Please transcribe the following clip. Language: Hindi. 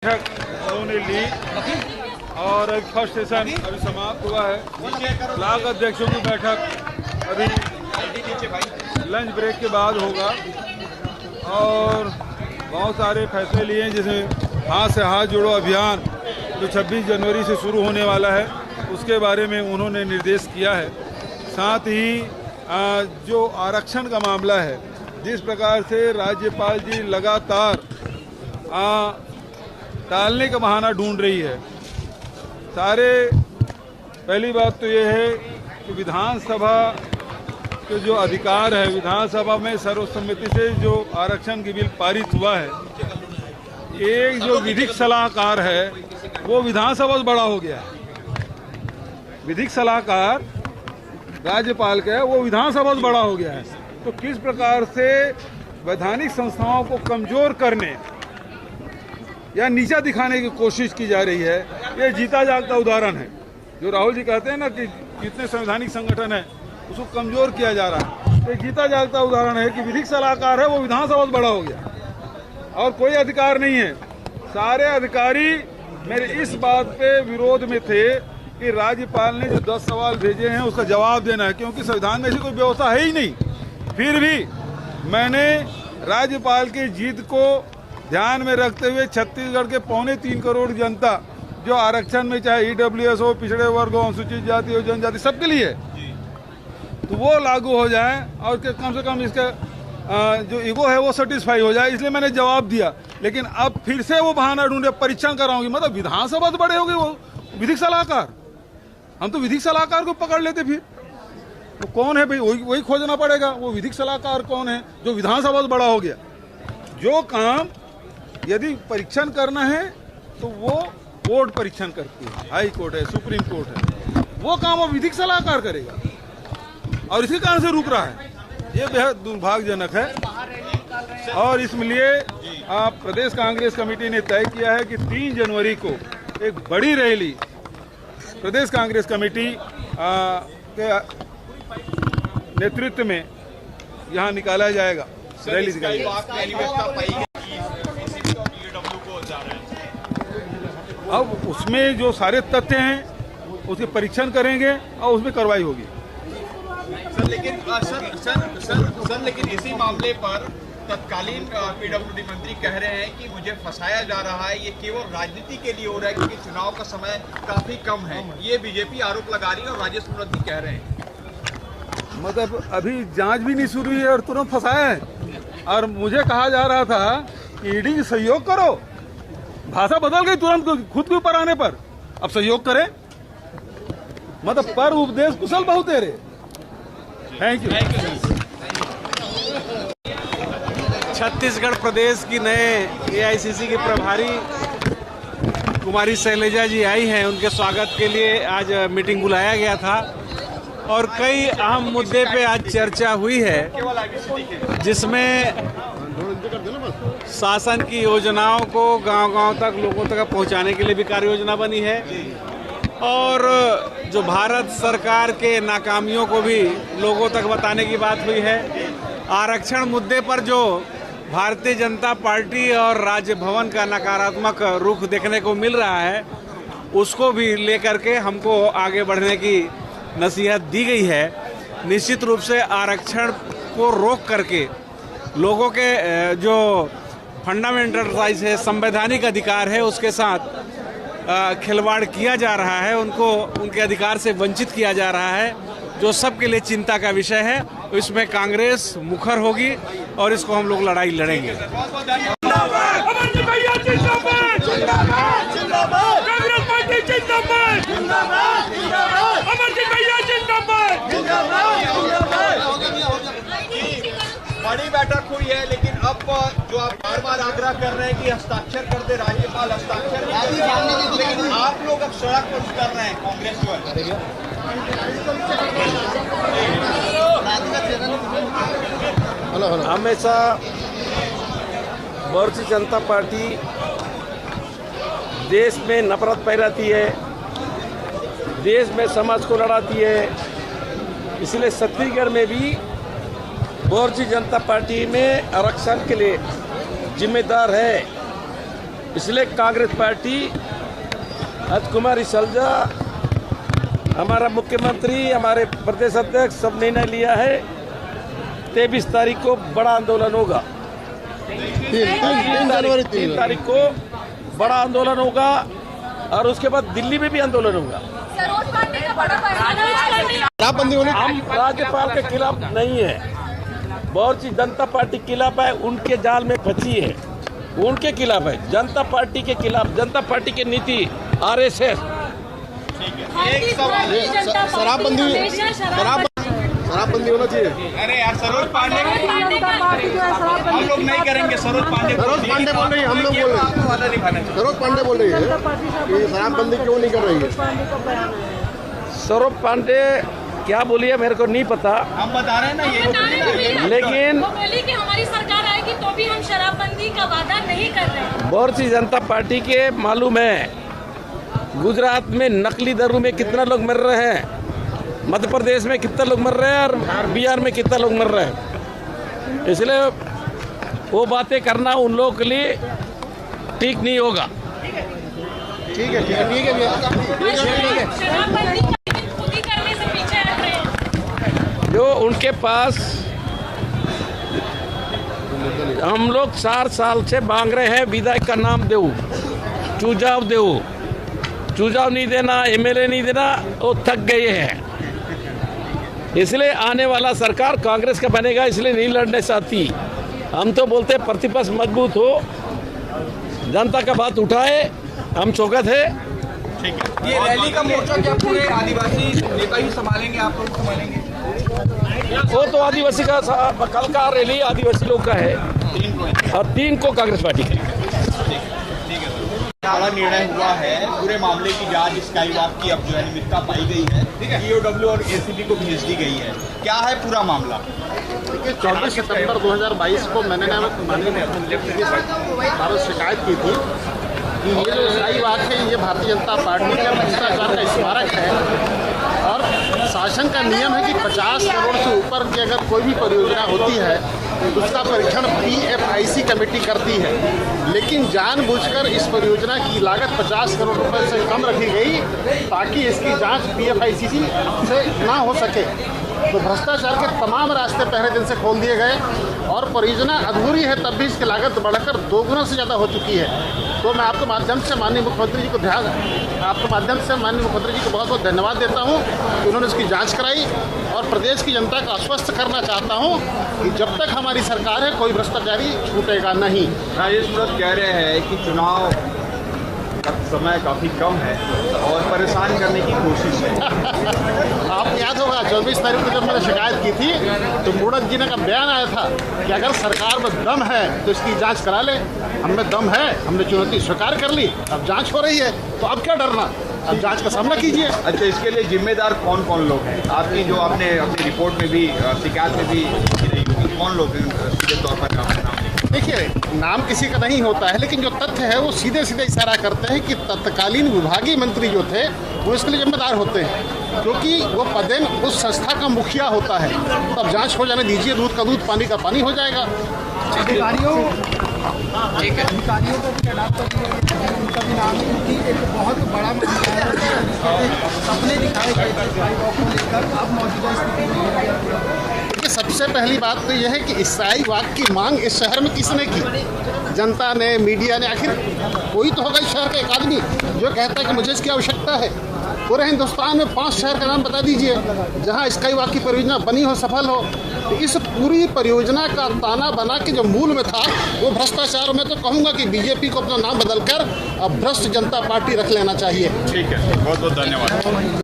उन्होंने ली और फर्स्ट सेशन अभी समाप्त हुआ है। ब्लॉक अध्यक्षों की बैठक अभी लंच ब्रेक के बाद होगा और बहुत सारे फैसले लिए जिसमें हाथ से हाथ जोड़ो अभियान जो 26 जनवरी से शुरू होने वाला है उसके बारे में उन्होंने निर्देश किया है। साथ ही जो आरक्षण का मामला है, जिस प्रकार से राज्यपाल जी लगातार टालने का बहाना ढूंढ रही है, पहली बात तो ये है कि विधानसभा के जो अधिकार है, विधानसभा में सर्वसम्मति से जो आरक्षण की बिल पारित हुआ है, एक जो विधिक सलाहकार है वो विधानसभा से बड़ा हो गया है। विधिक सलाहकार राज्यपाल का है वो विधानसभा से बड़ा हो गया है। तो किस प्रकार से वैधानिक संस्थाओं को कमजोर करने या नीचा दिखाने की कोशिश की जा रही है, ये जीता जागता उदाहरण है। जो राहुल जी कहते हैं ना कि जितने संवैधानिक संगठन है उसको कमजोर किया जा रहा है, तो जीता जागता उदाहरण है कि विधिक सलाहकार है वो विधानसभा से बड़ा हो गया और कोई अधिकार नहीं है। सारे अधिकारी मेरे इस बात पे विरोध में थे कि राज्यपाल ने जो 10 सवाल भेजे हैं उसका जवाब देना है, क्योंकि संविधान में ऐसी कोई व्यवस्था है ही नहीं। फिर भी मैंने राज्यपाल की जिद को ध्यान में रखते हुए छत्तीसगढ़ के 3.25 करोड़ जनता जो आरक्षण में, चाहे ईडब्ल्यूएस हो, पिछड़े वर्ग हो, अनुसूचित जाति हो, जनजाति, सबके लिए तो वो लागू हो जाए और कम से कम इसका जो ईगो है वो सेटिस्फाई हो जाए, इसलिए मैंने जवाब दिया। लेकिन अब फिर से वो बहाना ढूंढे, परीक्षण कराऊंगी। मतलब विधानसभा से बड़े हो गए वो विधिक सलाहकार। हम तो विधिक सलाहकार को पकड़ लेते, फिर वो कौन है भाई, वही खोजना पड़ेगा। वो विधिक सलाहकार कौन है जो विधानसभा से बड़ा हो गया? जो काम यदि परीक्षण करना है तो वो कोर्ट परीक्षण करती है, हाई कोर्ट है, सुप्रीम कोर्ट है, वो काम वो विधिक सलाहकार करेगा और इसी कारण से रुक रहा है। ये बेहद दुर्भाग्यजनक है। और इसलिए प्रदेश कांग्रेस कमेटी ने तय किया है कि 3 जनवरी को एक बड़ी रैली प्रदेश कांग्रेस कमेटी के नेतृत्व में यहाँ निकाला जाएगा। रैली निकाली जाएगी। अब उसमें जो सारे तथ्य हैं उसके परीक्षण करेंगे और उसमें कार्रवाई होगी। लेकिन इसी मामले पर तत्कालीन पीडब्ल्यूडी मंत्री कह रहे हैं कि मुझे फंसाया जा रहा है, ये केवल राजनीति के लिए हो रहा है क्योंकि चुनाव का समय काफी कम है। ये बीजेपी आरोप लगा रही है और राजेश मूणत कह रहे हैं। मतलब अभी जांच भी नहीं शुरू हुई है और तुरंत फंसाया है। और मुझे कहा जा रहा था कि ईडी सहयोग करो, भाषा बदल गई तुरंत खुद के ऊपर आने पर। अब सहयोग करें, मतलब पर उपदेश कुशल बहुत तेरे। Thank you. छत्तीसगढ़ प्रदेश की नए एआईसीसी की प्रभारी कुमारी शैलजा जी आई हैं। उनके स्वागत के लिए आज मीटिंग बुलाया गया था और कई अहम मुद्दे पे आज चर्चा हुई है, जिसमें शासन की योजनाओं को गांव-गांव तक, लोगों तक पहुंचाने के लिए भी कार्य योजना बनी है और जो भारत सरकार के नाकामियों को भी लोगों तक बताने की बात हुई है। आरक्षण मुद्दे पर जो भारतीय जनता पार्टी और राज्य भवन का नकारात्मक रुख देखने को मिल रहा है, उसको भी लेकर के हमको आगे बढ़ने की नसीहत दी गई है। निश्चित रूप से आरक्षण को रोक करके लोगों के जो फंडामेंटल राइट्स है, संवैधानिक अधिकार है, उसके साथ खिलवाड़ किया जा रहा है, उनको उनके अधिकार से वंचित किया जा रहा है, जो सबके लिए चिंता का विषय है। इसमें कांग्रेस मुखर होगी और इसको हम लोग लड़ाई लड़ेंगे। बड़ी बैठक हुई है, लेकिन अब जो आप बार बार आग्रह कर रहे हैं कि हस्ताक्षर कर दे राज्यपाल, हस्ताक्षर, लेकिन आप लोग अब सड़क पर उतर रहे हैं, कांग्रेस जो है। हमेशा भारतीय जनता पार्टी देश में नफरत फैलाती है, देश में समाज को लड़ाती है। इसलिए छत्तीसगढ़ में भी भारतीय जनता पार्टी में आरक्षण के लिए जिम्मेदार है इसलिए कांग्रेस पार्टी आज कुमारी सलजा, हमारा मुख्यमंत्री, हमारे प्रदेश अध्यक्ष सब निर्णय लिया है 23 तारीख को बड़ा आंदोलन होगा। 3 तारीख को बड़ा आंदोलन होगा और उसके बाद दिल्ली में भी आंदोलन होगा। हम राज्यपाल के खिलाफ नहीं है, बहुत सी जनता पार्टी के खिलाफ है, उनके जाल में फंसी है, उनके खिलाफ है। जनता पार्टी के खिलाफ, जनता पार्टी की नीति RSS। शराबबंदी होना चाहिए। अरे यार सरोज पांडे हम लोग नहीं करेंगे। सरोज पांडे बोल रही है, हम लोग बोल रहे हैं। सरोज पांडे बोल रही है कि शराबबंदी क्यों नहीं कर रही है। सरोज पांडे क्या बोली है मेरे को नहीं पता, हम बता रहे हैं ना ये। लेकिन वो बोली कि हमारी सरकार आएगी तो भी हम शराबबंदी का वादा नहीं कर रहे हैं। भारतीय जनता पार्टी के मालूम है गुजरात में नकली दारू में कितना लोग मर रहे हैं, मध्य प्रदेश में कितना लोग मर रहे हैं और बिहार में कितना लोग मर रहे हैं। इसलिए वो बातें करना उन लोगों के लिए ठीक नहीं होगा। ठीक है शराबबंदी खुद ही करने से पीछे हट रहे हैं। जो उनके पास हम लोग 4 साल से मांग रहे हैं विधायक का नाम दो, चुनाव दो, चुनाव नहीं देना, MLA नहीं देना, वो थक गए हैं। इसलिए आने वाला सरकार कांग्रेस का बनेगा, इसलिए नहीं लड़ने चाहती। हम तो बोलते प्रतिपक्ष मजबूत हो, जनता का बात उठाए, हम चौकस है। ठीक है, ये रैली का मोर्चा क्या पूरे आदिवासी नेता ही संभालेंगे, आप लोग संभालेंगे? वो तो आदिवासी का कल का रैली आदिवासी लोग का है और 3 को कांग्रेस पार्टी का। बड़ा निर्णय हुआ है, पूरे मामले की जांच स्काई वॉक की अब जो है निमित्ता पाई गई है, EOW और ACB को भेज दी गई है। क्या है पूरा मामला? देखिए 24 सितंबर 2022 को मैंने माननीय मुख्यमंत्री के शिकायत की थी कि ये जो स्काई वॉक है ये भारतीय जनता पार्टी के भ्रष्टाचार का स्मारक है और शासन का नियम है कि 50 करोड़ से ऊपर की अगर कोई भी परियोजना होती है तो उसका परीक्षण PFIC कमेटी करती है, लेकिन जानबूझकर इस परियोजना की लागत 50 करोड़ रुपए से कम रखी गई ताकि इसकी जांच PFIC से ना हो सके। तो भ्रष्टाचार के तमाम रास्ते पहले दिन से खोल दिए गए और परियोजना अधूरी है तब भी इसकी लागत बढ़कर 2 गुना से ज़्यादा हो चुकी है। तो मैं आपके माध्यम से माननीय मुख्यमंत्री जी को बहुत बहुत धन्यवाद देता हूं कि उन्होंने इसकी जांच कराई और प्रदेश की जनता को आश्वस्त करना चाहता हूं कि जब तक हमारी सरकार है कोई भ्रष्टाचारी छूटेगा नहीं। राजेश सूरत कह रहे हैं कि चुनाव का समय काफ़ी कम है और परेशान करने की कोशिश है। आपको याद होगा 24 तारीख को जब मैंने शिकायत की थी तो मूड़त जी ने का बयान आया था कि अगर सरकार में दम है तो इसकी जांच करा ले। हमें दम है, हमने चुनौती स्वीकार कर ली, अब जांच हो रही है तो अब क्या डरना, अब जांच का सामना कीजिए। अच्छा, इसके लिए जिम्मेदार कौन कौन लोग हैं? आपकी जो आपने अपनी रिपोर्ट में भी शिकायत में भी कौन लोग हैं सीधे तौर पर आपका नाम? देखिए, नाम किसी का नहीं होता है, लेकिन जो तथ्य है वो सीधे सीधे इशारा करते हैं कि तत्कालीन विभागीय मंत्री जो थे वो इसके लिए जिम्मेदार होते हैं, क्योंकि वो पदेन उस संस्था का मुखिया होता है। तब जांच हो जाने दीजिए, दूध का दूध पानी का पानी हो जाएगा। अधिकारियों को खिलाफ उनका भी नाम की एक बहुत बड़ा सपने दिखाए गए को लेकर अब मौजूदा स्थिति में सबसे पहली बात तो यह है कि स्काई वॉक की मांग इस शहर में किसने की? जनता ने, मीडिया ने। आखिर कोई तो होगा इस शहर का एक आदमी जो कहता है कि मुझे इसकी आवश्यकता है। पूरे हिंदुस्तान में 5 शहर का नाम बता दीजिए जहां स्काई वॉक की परियोजना बनी हो, सफल हो। तो इस पूरी परियोजना का ताना बना के जो मूल में था वो भ्रष्टाचार। मैं तो कहूँगा कि BJP को अपना नाम बदलकर अब भ्रष्ट जनता पार्टी रख लेना चाहिए। ठीक है, बहुत बहुत धन्यवाद।